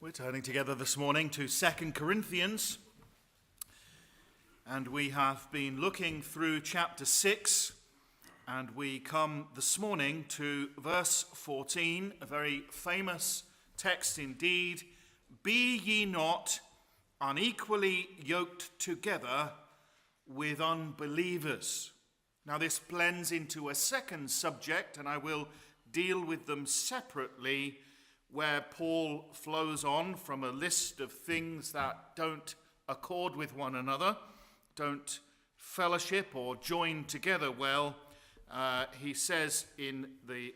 We're turning together this morning to 2 Corinthians, and we have been looking through chapter 6, and we come this morning to verse 14, a very famous text indeed. Be ye not unequally yoked together with unbelievers. Now this blends into a second subject, and I will deal with them separately, where Paul flows on from a list of things that don't accord with one another, don't fellowship or join together well. He says in the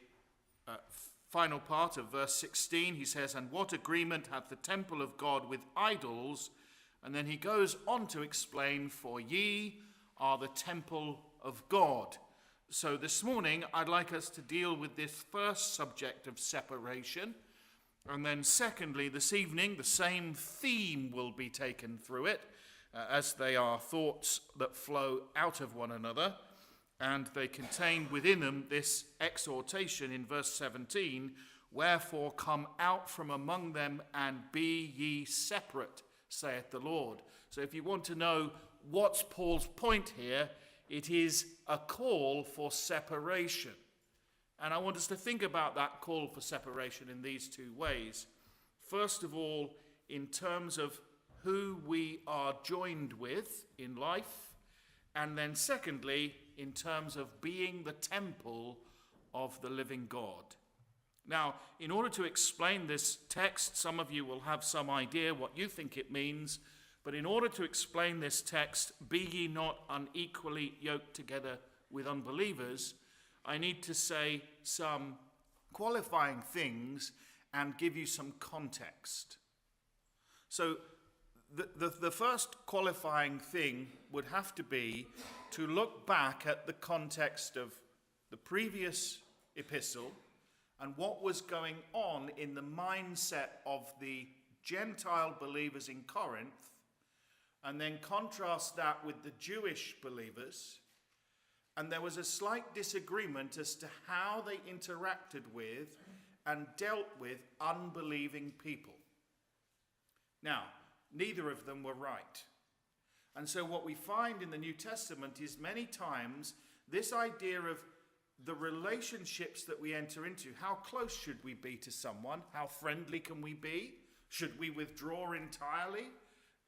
final part of verse 16, he says, "And what agreement hath the temple of God with idols?" And then he goes on to explain, "For ye are the temple of God." So this morning, I'd like us to deal with this first subject of separation. And then secondly, this evening, the same theme will be taken through it, as they are thoughts that flow out of one another. And they contain within them this exhortation in verse 17, "Wherefore come out from among them and be ye separate, saith the Lord." So if you want to know what's Paul's point here, it is a call for separation. And I want us to think about that call for separation in these two ways. First of all, in terms of who we are joined with in life. And then secondly, in terms of being the temple of the living God. Now, in order to explain this text, some of you will have some idea what you think it means. But in order to explain this text, "Be ye not unequally yoked together with unbelievers," I need to say some qualifying things and give you some context. So the first qualifying thing would have to be to look back at the context of the previous epistle and what was going on in the mindset of the Gentile believers in Corinth, and then contrast that with the Jewish believers. And there was a slight disagreement as to how they interacted with and dealt with unbelieving people. Now, neither of them were right. And so what we find in the New Testament is many times this idea of the relationships that we enter into. How close should we be to someone? How friendly can we be? Should we withdraw entirely?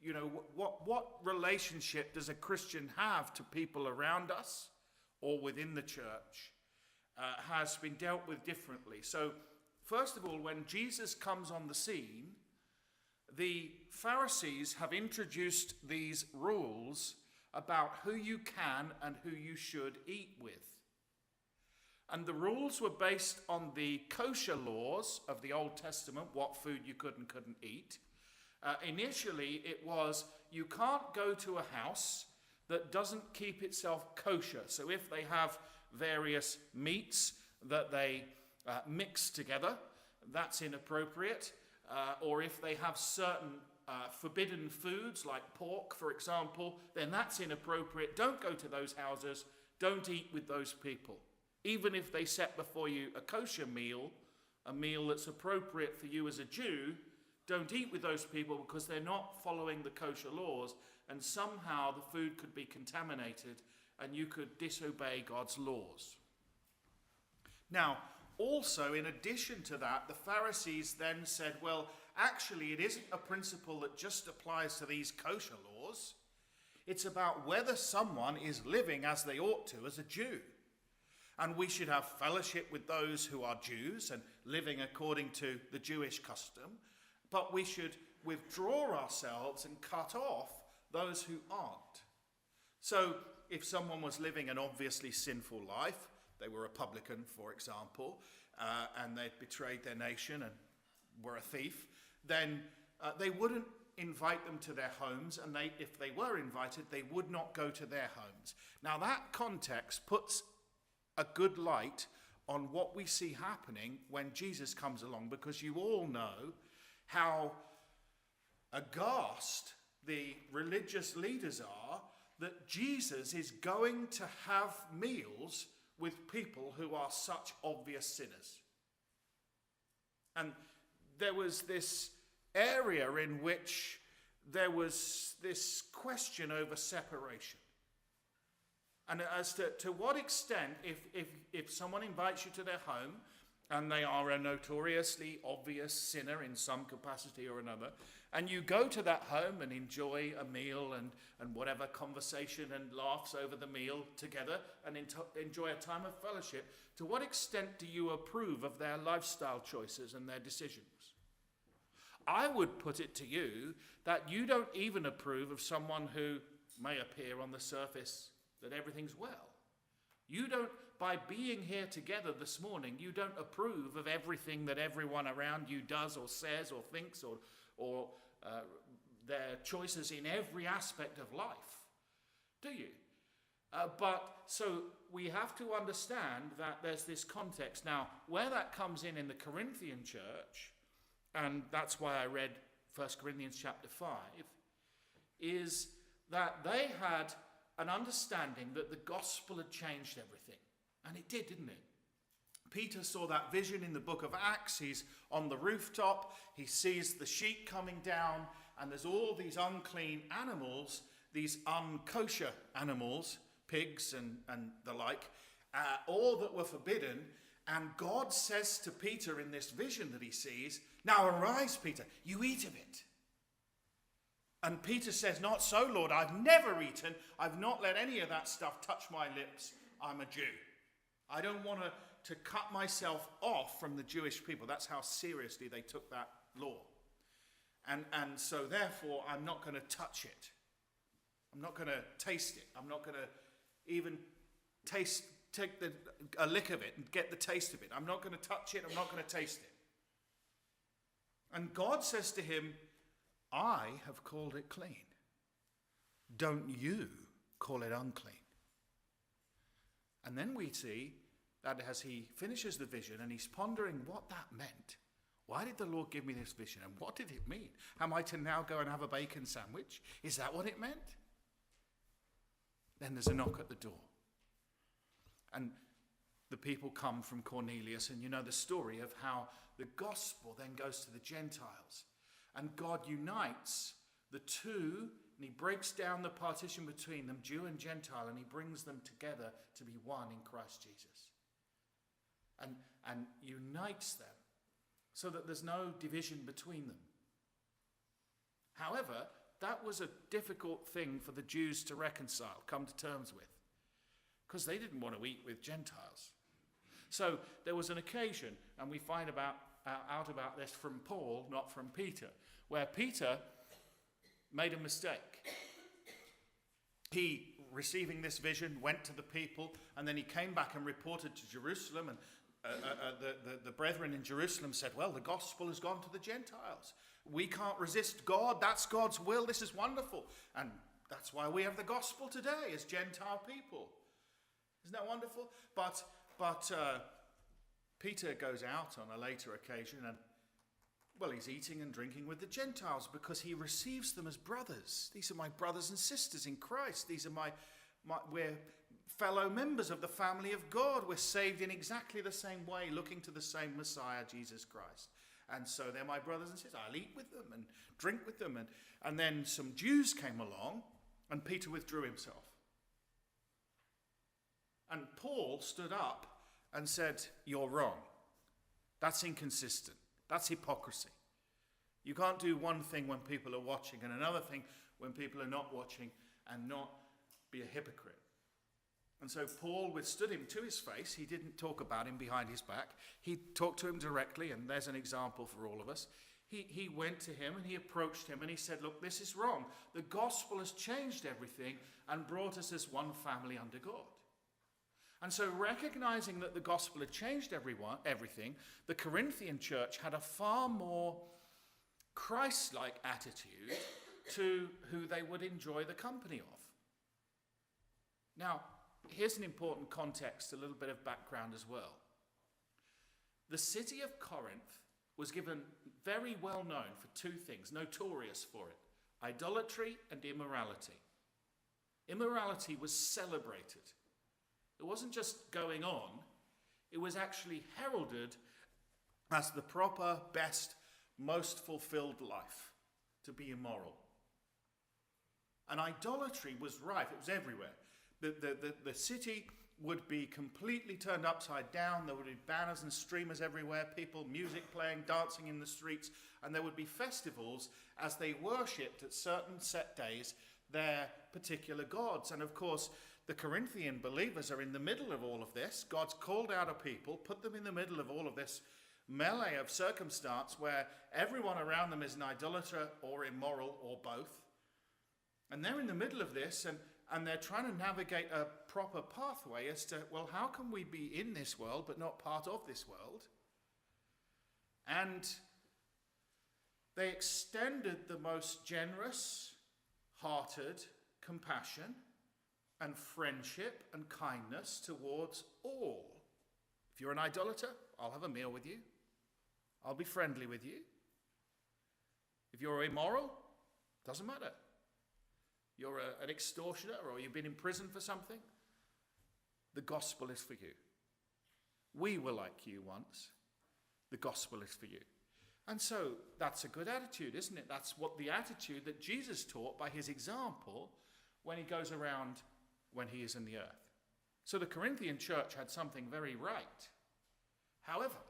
You know, what relationship does a Christian have to people around us or within the church, has been dealt with differently. So, first of all, when Jesus comes on the scene, the Pharisees have introduced these rules about who you can and who you should eat with. And the rules were based on the kosher laws of the Old Testament, what food you could and couldn't eat. Initially, it was you can't go to a house that doesn't keep itself kosher. So if they have various meats that they mix together, that's inappropriate. Or if they have certain forbidden foods, like pork, for example, then that's inappropriate. Don't go to those houses. Don't eat with those people. Even if they set before you a kosher meal, a meal that's appropriate for you as a Jew, don't eat with those people because they're not following the kosher laws, and somehow the food could be contaminated and you could disobey God's laws. Now, also, in addition to that, the Pharisees then said, well, actually, it isn't a principle that just applies to these kosher laws. It's about whether someone is living as they ought to as a Jew. And we should have fellowship with those who are Jews and living according to the Jewish custom. But we should withdraw ourselves and cut off those who aren't. So if someone was living an obviously sinful life, they were a publican, for example, and they'd betrayed their nation and were a thief, then they wouldn't invite them to their homes, and if they were invited, they would not go to their homes. Now that context puts a good light on what we see happening when Jesus comes along, because you all know how aghast the religious leaders are that Jesus is going to have meals with people who are such obvious sinners. And there was this area in which there was this question over separation. And as to what extent, if someone invites you to their home, and they are a notoriously obvious sinner in some capacity or another, and you go to that home and enjoy a meal and whatever conversation and laughs over the meal together and enjoy a time of fellowship, to what extent do you approve of their lifestyle choices and their decisions? I would put it to you that you don't even approve of someone who may appear on the surface that everything's well. You don't, by being here together this morning, you don't approve of everything that everyone around you does or says or thinks or their choices in every aspect of life, do you? But so we have to understand that there's this context. Now, where that comes in the Corinthian church, and that's why I read 1 Corinthians chapter 5, is that they had an understanding that the gospel had changed everything. And it did, didn't it? Peter saw that vision in the book of Acts. He's on the rooftop. He sees the sheep coming down, and there's all these unclean animals, these unkosher animals, pigs and the like, all that were forbidden. And God says to Peter in this vision that he sees, "Now arise, Peter, you eat of it." And Peter says, "Not so, Lord, I've never eaten. I've not let any of that stuff touch my lips. I'm a Jew. I don't want to cut myself off from the Jewish people." That's how seriously they took that law. And so therefore, I'm not going to touch it. I'm not going to taste it. I'm not going to even take a lick of it and get the taste of it. I'm not going to touch it. I'm not going to taste it. And God says to him, "I have called it clean. Don't you call it unclean." And then we see that as he finishes the vision and he's pondering what that meant. Why did the Lord give me this vision? And what did it mean? Am I to now go and have a bacon sandwich? Is that what it meant? Then there's a knock at the door. And the people come from Cornelius, and you know the story of how the gospel then goes to the Gentiles. And God unites the two, and he breaks down the partition between them, Jew and Gentile, and he brings them together to be one in Christ Jesus. And unites them so that there's no division between them. However, that was a difficult thing for the Jews to reconcile, come to terms with, because they didn't want to eat with Gentiles. So there was an occasion, and we find out about this from Paul, not from Peter, where Peter made a mistake. He, receiving this vision, went to the people, and then he came back and reported to Jerusalem, and the brethren in Jerusalem said, "Well, the gospel has gone to the Gentiles. We can't resist God. That's God's will. This is wonderful." And that's why we have the gospel today as Gentile people. Isn't that wonderful? But Peter goes out on a later occasion and, well, he's eating and drinking with the Gentiles because he receives them as brothers. These are my brothers and sisters in Christ. These are we're fellow members of the family of God. We're saved in exactly the same way, looking to the same Messiah, Jesus Christ. And so they're my brothers and sisters. I'll eat with them and drink with them. And then some Jews came along, and Peter withdrew himself. And Paul stood up and said, "You're wrong. That's inconsistent. That's hypocrisy. You can't do one thing when people are watching and another thing when people are not watching and not be a hypocrite." And so Paul withstood him to his face. He didn't talk about him behind his back. He talked to him directly, and there's an example for all of us. He went to him and he approached him and he said, "Look, this is wrong. The gospel has changed everything and brought us as one family under God." And so recognizing that the gospel had changed everything, the Corinthian church had a far more Christ-like attitude to who they would enjoy the company of. Now, here's an important context, a little bit of background as well. The city of Corinth was given very well known for two things, notorious for it: idolatry and immorality. Immorality was celebrated. It wasn't just going on, it was actually heralded as the proper, best most fulfilled life, to be immoral. And idolatry was rife. It was everywhere. The city would be completely turned upside down. There would be banners and streamers everywhere, people, music playing, dancing in the streets, and there would be festivals as they worshipped at certain set days their particular gods. And of course, the Corinthian believers are in the middle of all of this. God's called out a people, put them in the middle of all of this melee of circumstance where everyone around them is an idolater or immoral or both. And they're in the middle of this, and they're trying to navigate a proper pathway as to, well, how can we be in this world but not part of this world? And they extended the most generous-hearted compassion and friendship and kindness towards all. If you're an idolater, I'll have a meal with you. I'll be friendly with you. If you're immoral, doesn't matter. You're an extortioner or you've been in prison for something, the gospel is for you. We were like you once. The gospel is for you. And so that's a good attitude, isn't it? That's what the attitude that Jesus taught by his example when he goes around when he is in the earth. So the Corinthian church had something very right. However,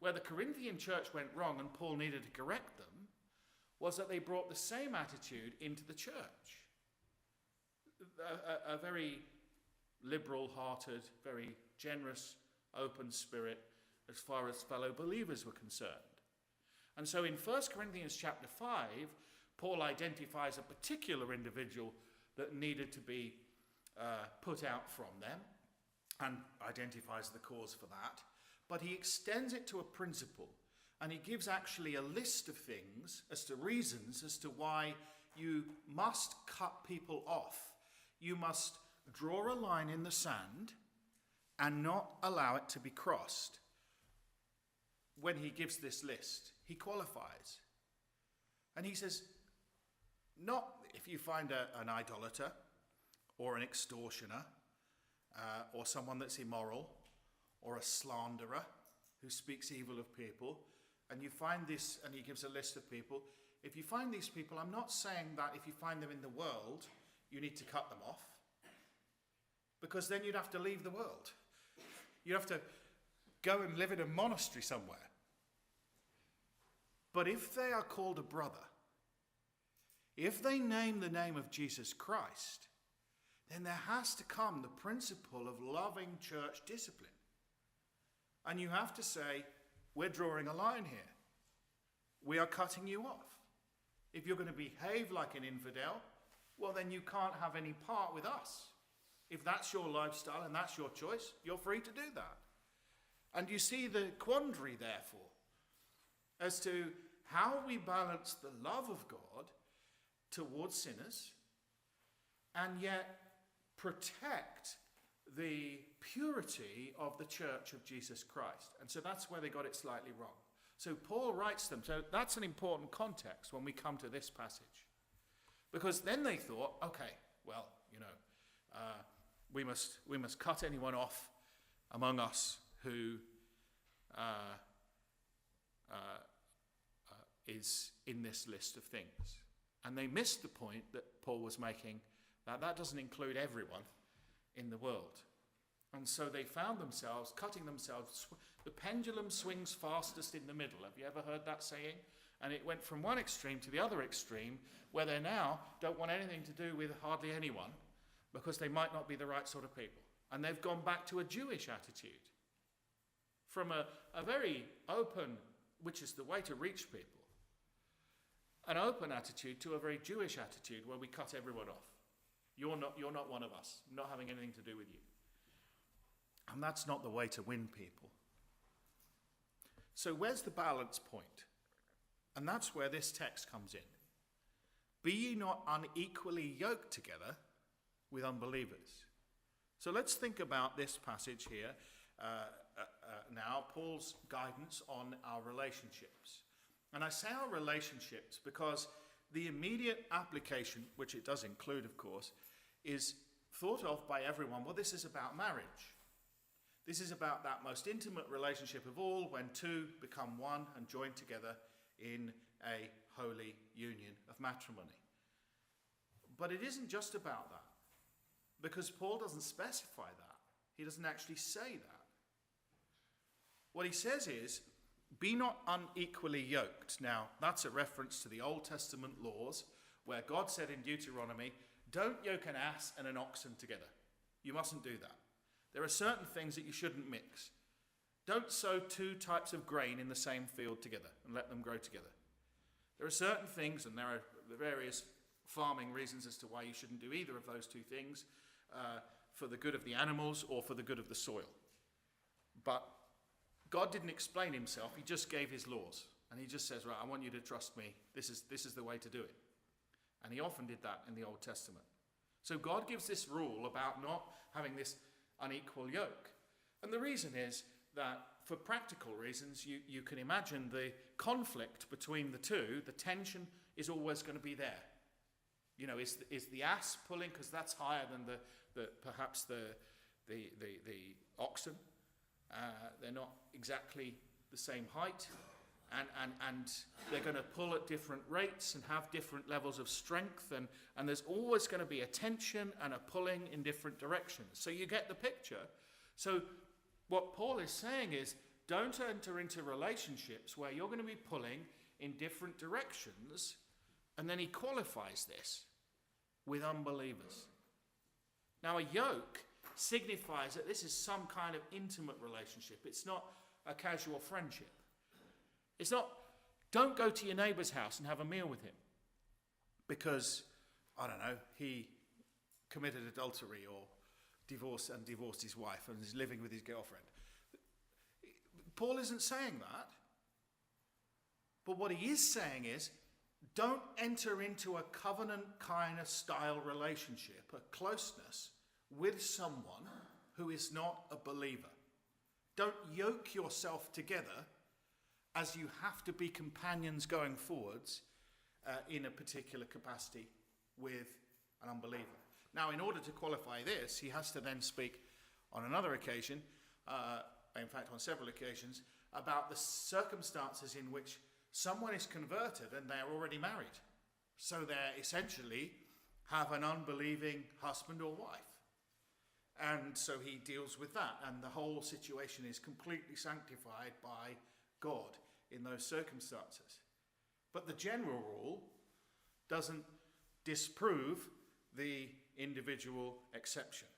where the Corinthian church went wrong and Paul needed to correct them was that they brought the same attitude into the church. A very liberal-hearted, very generous, open spirit as far as fellow believers were concerned. And so in 1 Corinthians chapter 5, Paul identifies a particular individual that needed to be put out from them and identifies the cause for that. But he extends it to a principle, and he gives actually a list of things as to reasons as to why you must cut people off. You must draw a line in the sand and not allow it to be crossed. When he gives this list, he qualifies. And he says, not if you find an idolater or an extortioner or someone that's immoral or a slanderer who speaks evil of people, and you find this, and he gives a list of people. If you find these people, I'm not saying that if you find them in the world, you need to cut them off, because then you'd have to leave the world. You'd have to go and live in a monastery somewhere. But if they are called a brother, if they name the name of Jesus Christ, then there has to come the principle of loving church discipline. And you have to say, we're drawing a line here. We are cutting you off. If you're going to behave like an infidel, well, then you can't have any part with us. If that's your lifestyle and that's your choice, you're free to do that. And you see the quandary, therefore, as to how we balance the love of God towards sinners and yet protect the purity of the church of Jesus Christ. And so that's where they got it slightly wrong. So Paul writes them. So that's an important context when we come to this passage. Because then they thought, okay, well, we must cut anyone off among us who is in this list of things. And they missed the point that Paul was making, that doesn't include everyone in the world. And so they found themselves cutting themselves. The pendulum swings fastest in the middle. Have you ever heard that saying? And it went from one extreme to the other extreme, where they now don't want anything to do with hardly anyone because they might not be the right sort of people. And they've gone back to a Jewish attitude, from a very open, which is the way to reach people, an open attitude to a very Jewish attitude where we cut everyone off. You're not one of us. I'm not having anything to do with you. And that's not the way to win people. So where's the balance point? And that's where this text comes in. Be ye not unequally yoked together with unbelievers. So let's think about this passage here now, Paul's guidance on our relationships. And I say our relationships because the immediate application, which it does include, of course, is thought of by everyone, well, this is about marriage. This is about that most intimate relationship of all, when two become one and join together in a holy union of matrimony. But it isn't just about that, because Paul doesn't specify that. He doesn't actually say that. What he says is, be not unequally yoked. Now, that's a reference to the Old Testament laws, where God said in Deuteronomy, don't yoke an ass and an oxen together. You mustn't do that. There are certain things that you shouldn't mix. Don't sow two types of grain in the same field together and let them grow together. There are certain things, and there are various farming reasons as to why you shouldn't do either of those two things, for the good of the animals or for the good of the soil. But God didn't explain himself. He just gave his laws. And he just says, right, I want you to trust me. This is the way to do it. And he often did that in the Old Testament. So God gives this rule about not having this unequal yoke. And the reason is that for practical reasons, you can imagine the conflict between the two, the tension is always going to be there. You know, is the ass pulling because that's higher than perhaps the oxen? They're not exactly the same height, and they're going to pull at different rates and have different levels of strength, and there's always going to be a tension and a pulling in different directions. So you get the picture. So what Paul is saying is, don't enter into relationships where you're going to be pulling in different directions, and then he qualifies this with unbelievers. Now, a yoke signifies that this is some kind of intimate relationship. It's not a casual friendship. It's not, don't go to your neighbour's house and have a meal with him because, I don't know, he committed adultery or divorced his wife and is living with his girlfriend. Paul isn't saying that. But what he is saying is, don't enter into a covenant kind of style relationship, a closeness with someone who is not a believer. Don't yoke yourself together as you have to be companions going forwards in a particular capacity with an unbeliever. Now, in order to qualify this, he has to then speak on another occasion, in fact on several occasions, about the circumstances in which someone is converted and they're already married. So they essentially have an unbelieving husband or wife. And so he deals with that. And the whole situation is completely sanctified by God in those circumstances. But the general rule doesn't disprove the individual exception.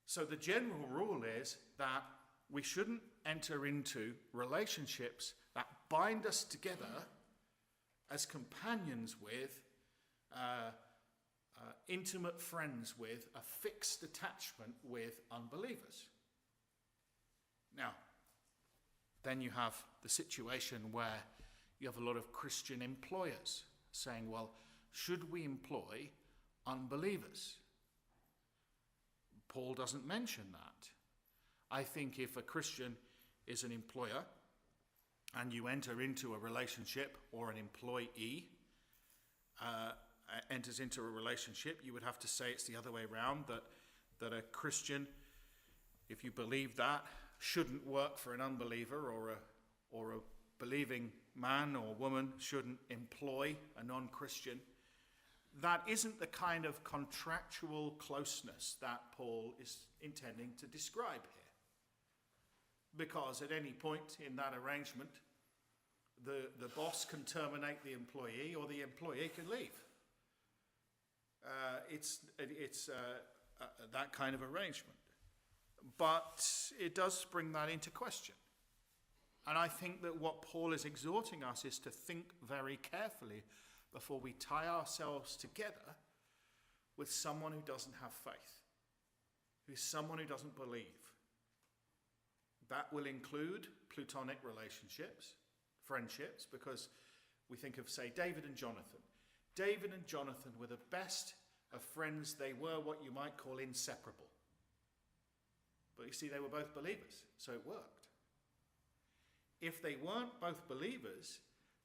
So the general rule is that we shouldn't enter into relationships that bind us together as companions with, intimate friends with, a fixed attachment with unbelievers. Now, then you have the situation where you have a lot of Christian employers saying, well, should we employ unbelievers? Paul doesn't mention that. I think if a Christian is an employer and you enter into a relationship, or an employee enters into a relationship, you would have to say it's the other way around, that a Christian, if you believe that, shouldn't work for an unbeliever, or a believing man or woman shouldn't employ a non-Christian. That isn't the kind of contractual closeness that Paul is intending to describe here. Because at any point in that arrangement, the boss can terminate the employee, or the employee can leave. It's that kind of arrangement. But it does bring that into question. And I think that what Paul is exhorting us is to think very carefully before we tie ourselves together with someone who doesn't have faith, who's someone who doesn't believe. That will include platonic relationships, friendships, because we think of, say, David and Jonathan. David and Jonathan were the best of friends. They were what you might call inseparable. But you see, they were both believers, so it worked. If they weren't both believers,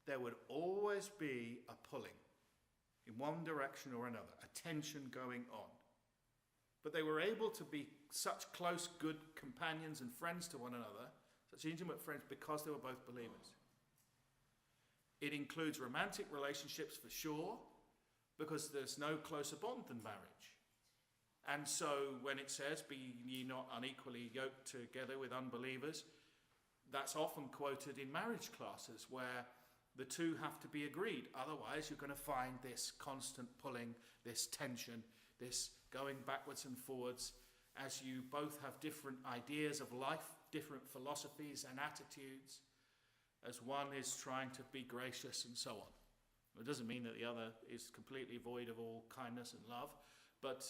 there would always be a pulling in one direction or another, a tension going on. But they were able to be such close, good companions and friends to one another, such intimate friends, because they were both believers. It includes romantic relationships for sure, because there's no closer bond than marriage. And so when it says, be ye not unequally yoked together with unbelievers, that's often quoted in marriage classes where the two have to be agreed. Otherwise, you're going to find this constant pulling, this tension, this going backwards and forwards, as you both have different ideas of life, different philosophies and attitudes, as one is trying to be gracious and so on. It doesn't mean that the other is completely void of all kindness and love, but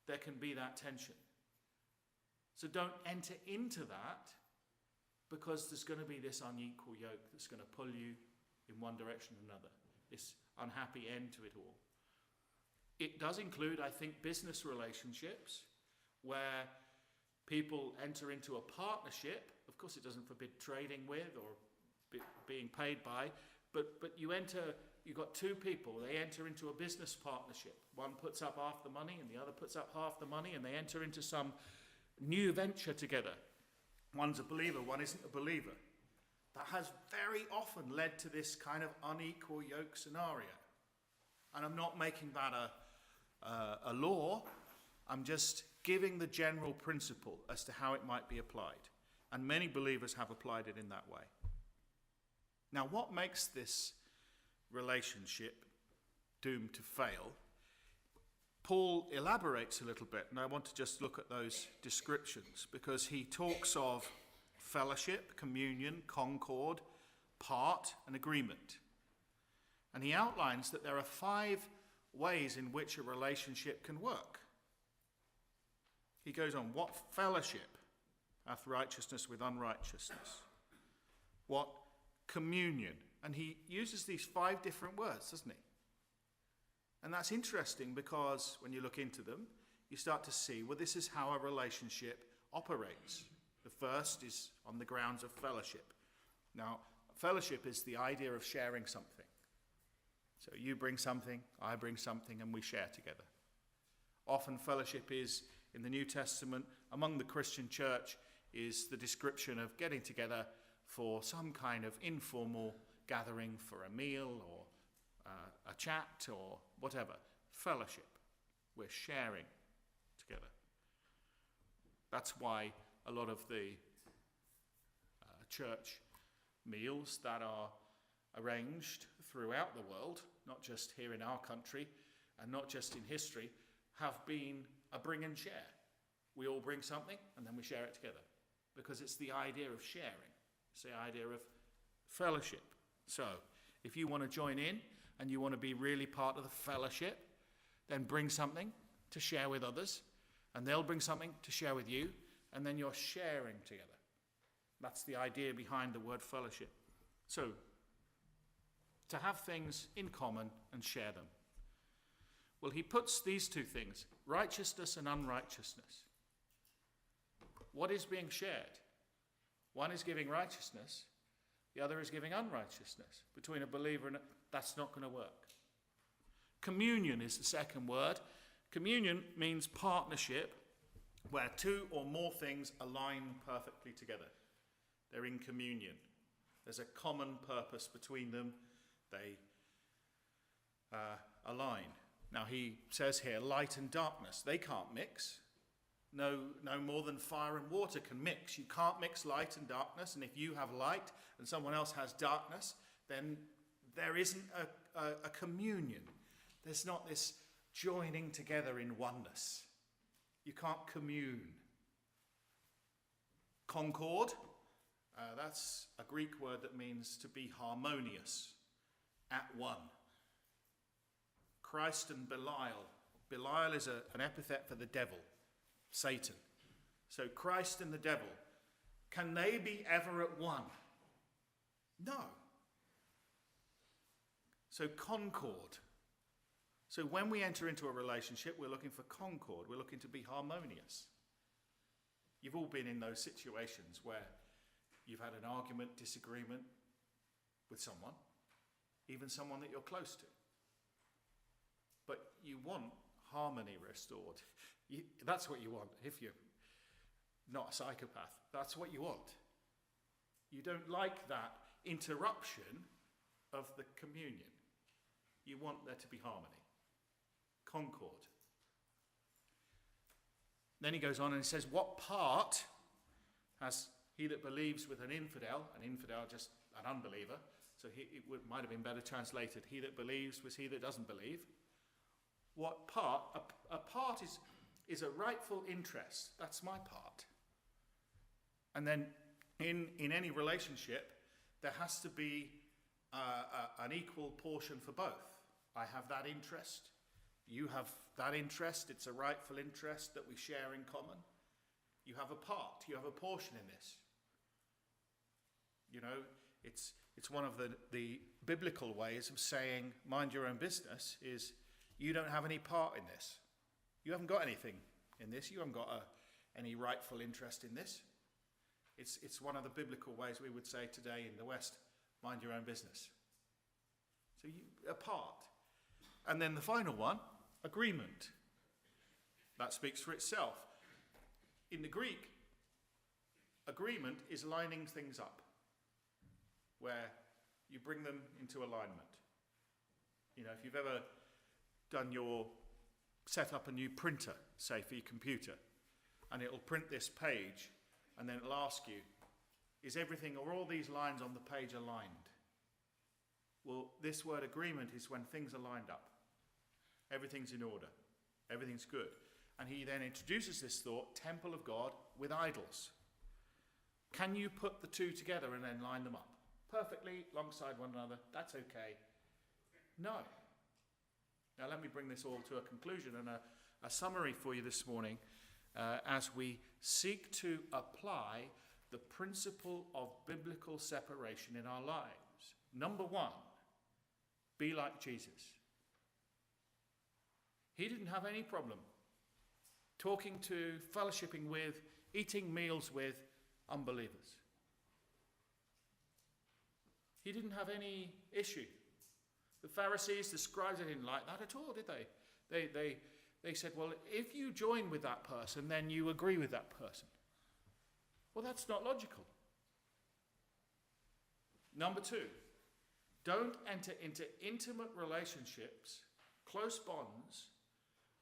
there can be that tension. So don't enter into that, because there's going to be this unequal yoke that's going to pull you in one direction or another, this unhappy end to it all. It does include, I think, business relationships where people enter into a partnership. Of course, it doesn't forbid trading with or being paid by, but you've got two people, they enter into a business partnership. One puts up half the money and the other puts up half the money, and they enter into some new venture together. One's a believer, one isn't a believer. That has very often led to this kind of unequal yoke scenario. And I'm not making that a law. I'm just giving the general principle as to how it might be applied. And many believers have applied it in that way. Now, what makes this relationship doomed to fail? Paul elaborates a little bit, and I want to just look at those descriptions, because he talks of fellowship, communion, concord, part, and agreement. And he outlines that there are 5 ways in which a relationship can work. He goes on, what fellowship hath righteousness with unrighteousness? What communion? And he uses these 5 different words, doesn't he? And that's interesting, because when you look into them, you start to see, well, this is how a relationship operates. The first is on the grounds of fellowship. Now, fellowship is the idea of sharing something. So you bring something, I bring something, and we share together. Often fellowship is, in the New Testament, among the Christian church, is the description of getting together for some kind of informal gathering for a meal or a chat or whatever. Fellowship. We're sharing together. That's why a lot of the church meals that are arranged throughout the world, not just here in our country and not just in history, have been a bring and share. We all bring something and then we share it together, because it's the idea of sharing. It's the idea of fellowship. So if you want to join in and you want to be really part of the fellowship, then bring something to share with others, and they'll bring something to share with you, and then you're sharing together. That's the idea behind the word fellowship. So, to have things in common and share them. Well, he puts these 2 things, righteousness and unrighteousness. What is being shared? One is giving righteousness, the other is giving unrighteousness. Between a believer and that's not going to work. Communion is the second word. Communion means partnership, where 2 or more things align perfectly together. They're in communion. There's a common purpose between them. They align. Now he says here, light and darkness, they can't mix. No more than fire and water can mix. You can't mix light and darkness, and if you have light and someone else has darkness, then there isn't a communion. There's not this joining together in oneness. You can't commune. Concord, that's a Greek word that means to be harmonious, at one. Christ and Belial. Belial is an epithet for the devil, Satan. So Christ and the devil, can they be ever at one? No. So concord. So when we enter into a relationship, we're looking for concord. We're looking to be harmonious. You've all been in those situations where you've had an argument, disagreement with someone, even someone that you're close to. But you want harmony restored. That's what you want. If not a psychopath. That's what you want. You don't like that interruption of the communion. You want there to be harmony, concord. Then he goes on and he says, what part has he that believes with an infidel just an unbeliever, so might have been better translated, he that believes was he that doesn't believe. What part? A part is a rightful interest. That's my part. And then in any relationship, there has to be an equal portion for both. I have that interest. You have that interest. It's a rightful interest that we share in common. You have a part. You have a portion in this. You know, it's one of the biblical ways of saying mind your own business is you don't have any part in this. You haven't got anything in this. You haven't got any rightful interest in this. It's one of the biblical ways we would say today in the West, mind your own business. So a part. And then the final one, agreement. That speaks for itself. In the Greek, agreement is lining things up, where you bring them into alignment. You know, if you've ever set up a new printer, say for your computer, and it'll print this page, and then it'll ask you, are all these lines on the page aligned? Well, this word agreement is when things are lined up. Everything's in order. Everything's good. And he then introduces this thought, temple of God with idols. Can you put the two together and then line them up perfectly alongside one another? That's okay. No. Now let me bring this all to a conclusion and a summary for you this morning as we seek to apply the principle of biblical separation in our lives. Number one, be like Jesus. He didn't have any problem talking to, fellowshipping with, eating meals with unbelievers. He didn't have any issue. The Pharisees, the scribes, they didn't like that at all, did they? They said, well, if you join with that person, then you agree with that person. Well, that's not logical. Number two, don't enter into intimate relationships, close bonds,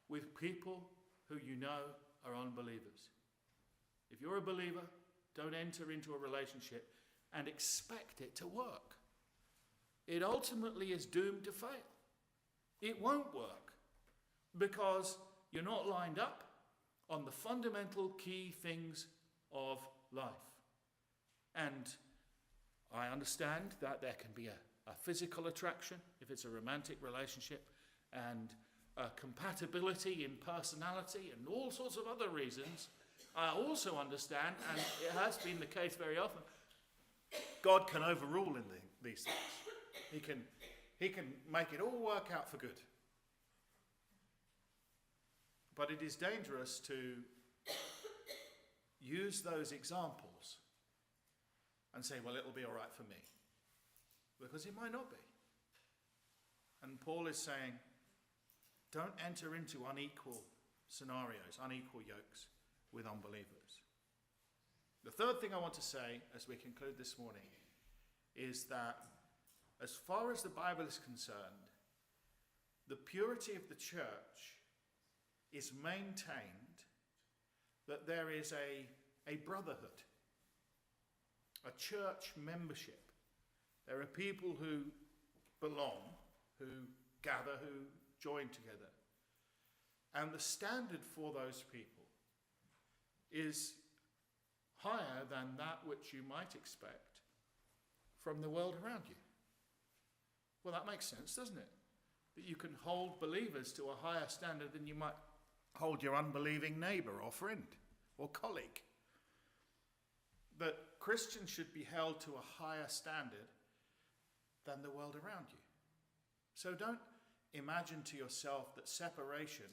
with people who you know are unbelievers. If you're a believer, don't enter into a relationship and expect it to work. It ultimately is doomed to fail. It won't work because you're not lined up on the fundamental key things of life. And I understand that there can be a physical attraction if it's a romantic relationship, and compatibility in personality and all sorts of other reasons. I also understand, and it has been the case very often, God can overrule in these things. He can make it all work out for good. But it is dangerous to use those examples and say, well, it'll be all right for me. Because it might not be. And Paul is saying, don't enter into unequal scenarios, unequal yokes with unbelievers. The third thing I want to say as we conclude this morning is that as far as the Bible is concerned, the purity of the church is maintained, that there is a brotherhood, a church membership. There are people who belong, who gather, who join together. And the standard for those people is higher than that which you might expect from the world around you. Well, that makes sense, doesn't it? That you can hold believers to a higher standard than you might hold your unbelieving neighbour or friend or colleague. That Christians should be held to a higher standard than the world around you. So don't imagine to yourself that separation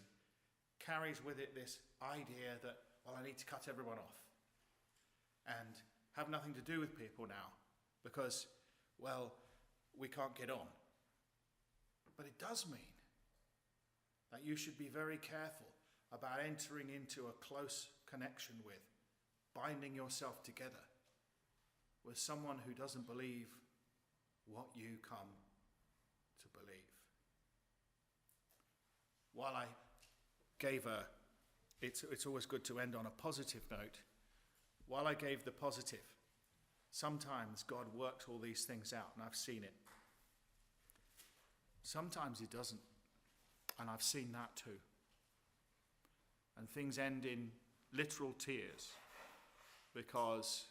carries with it this idea that, well, I need to cut everyone off and have nothing to do with people now because, well, we can't get on. But it does mean that you should be very careful about entering into a close connection with binding yourself together with someone who doesn't believe what you come to believe. While I gave it's always good to end on a positive note. While I gave the positive, sometimes God works all these things out, and I've seen it. Sometimes he doesn't, and I've seen that too. And things end in literal tears because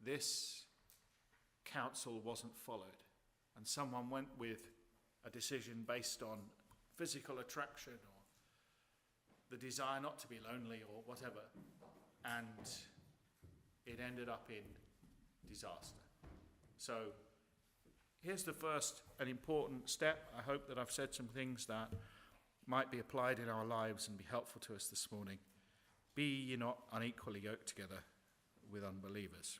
this counsel wasn't followed, and someone went with a decision based on physical attraction or the desire not to be lonely or whatever, and it ended up in disaster. So here's the first and important step. I hope that I've said some things that might be applied in our lives and be helpful to us this morning. Be ye not unequally yoked together with unbelievers.